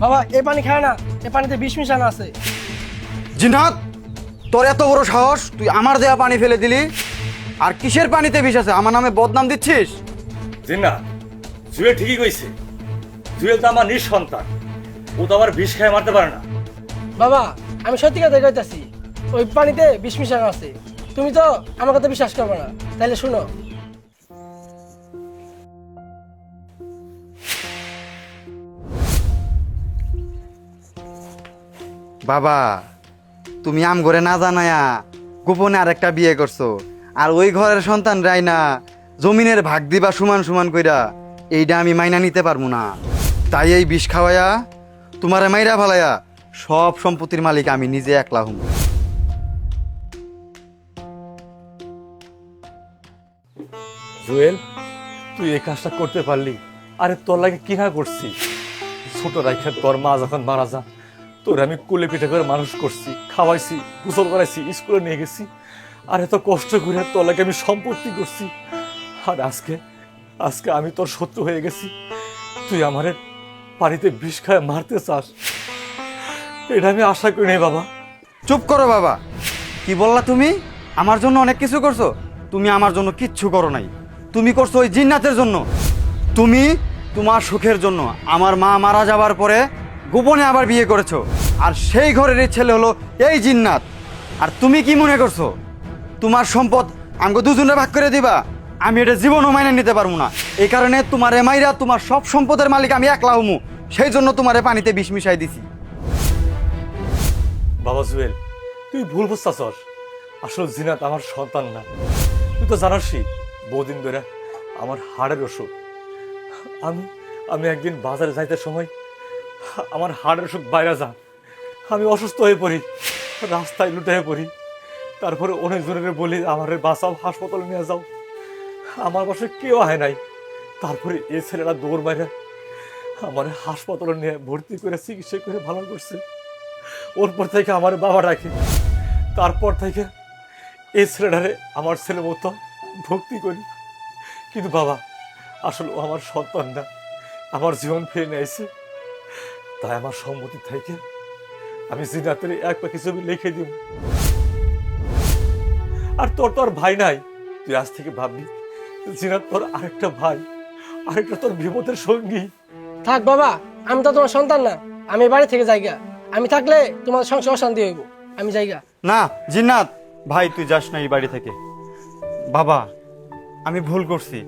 বাবা এই পানি খায় না, এই পানিতে বিষ মিশানো আছে। জিন্নাত, তোর এত বড় সাহস, তুই আমার দেয়া পানি ফেলে দিলি। আর কিসের পানিতে বিষ আছে? আমার নামে বদনাম দিচ্ছিস? জিন্নাত, জুয়েল ঠিকই কইছে। জুয়েল তো আমার নিঃসন্তান, ও তো আমার বিষ খেয়ে মারতে পারে না। বাবা আমি সত্যি কথা কইতাছি, ওই পানিতে বিষ মিশানো আছে। তুমি তো আমার কথা বিশ্বাস করবে না, তাহলে শুনো। বাবা, তুমি আম ঘরে না জানায়া গোপনে আরেকটা বিয়ে করছো, আর ওই ঘরের সন্তান রাই না জমিনের ভাগ দিবা সমান সমান কইরা, এইটা আমি মাইনা নিতে পারবো না। তাই এই বিষ খাওয়ায়া তোমারে মাইরা ফালাইয়া সব সম্পত্তির মালিক আমি নিজে একলা হুম। জুয়েল, তুই এই কাজটা করতে পারলি? আরে তোর লাগে কি না করছি। ছোট রাইখা তোর মা যখন মারা যা, তোর আমি কুলে পিঠে করে মানুষ করছি, খাওয়াইছি, গোসল করাইছি, স্কুলে নিয়ে গেছি। আর এত কষ্ট করে তোর লাগে আমি সম্পত্তি করছি। আর আজকে আজকে আমি তোর শত্রু হয়ে গেছি, তুই আমারে পানিতে বিষ খায় মারতে চাস? এটা আমি আশা করি নাই বাবা। চুপ করো বাবা, কি বললা তুমি? আমার জন্য অনেক কিছু করছো? তুমি আমার জন্য কিচ্ছু করো নাই। তুমি করছো ওই জিন্নাতের জন্য। তুমি তোমার সুখের জন্য আমার মা মারা যাবার পরে গোপনে আবার বিয়ে করেছো, আর সেই ঘরেরই ছেলে হলো এই জিন্নাত। আর তুমি কি মনে করছো তোমার সম্পদ আমাকে দুজনে ভাগ করে দিবা? আমি এটা জীবনও মাইনে নিতে পারবো না। এই কারণে তোমার এমাইরা তোমার সব সম্পদের মালিক আমি একলা হমু, সেই জন্য তোমারে পানিতে বিষ মিশাই দিছি। বাবা জুয়েল, তুই ভুল বুঝতাছস। আসলে জিনাত আমার সন্তান না। তুই তো জানাসই বহুদিন ধরে আমার হাড়ের অসুখ। আমি আমি একদিন বাজারে যাইতে সময় আমার হাড়ের অসুখ বাইরে যা, আমি অসুস্থ হয়ে পড়ি, রাস্তায় লুটে পড়ি। তারপরে অনেকজনের বলি আমার বাঁচাও, হাসপাতালে নিয়ে যাও। আমার বাসায় কেউ আয় নাই। তারপরে এ ছেলেরা দৌড় মারে আমার হাসপাতালে নিয়ে ভর্তি করে চিকিৎসা করে ভালো করছে। ওর পর থেকে আমার বাবা ডাকে। তারপর থেকে এই ছেলেটারে আমার ছেলে মতো ভক্তি করি। কিন্তু বাবা, আসলে ও আমার সন্তান না, আমার জীবন ফিরে নিয়েছে। তাই আমার সম্মতি থেকে আমি জিনাতের এক পাখি ছবি লিখে দিব। আর তোর তো আর ভাই নাই, তুই আজ থেকে ভাববি জিনাত তোর আরেকটা ভাই, আরেকটা তোর বিপদের সঙ্গী। থাক বাবা, আমি তো তোমার সন্তান না, আমি বাড়ি থেকে যাইগা। আমি থাকলে তোমার সংসার অশান্তি হইব, আমি যাইগা। না জিন্নাত ভাই, তুই যাস না এই বাড়ি থেকে। বাবা, আমি ভুল করছি।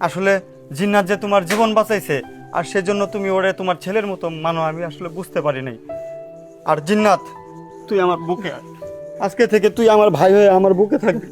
আসলে জিন্নাত যে তোমার জীবন বাঁচাইছে, আর সেজন্য তুমি ওরে তোমার ছেলের মতো মানো, আমি আসলে বুঝতে পারি নাই। আর জিন্নাত, তুই আমার বুকে, আজকে থেকে তুই আমার ভাই হয়ে আমার বুকে থাকবি।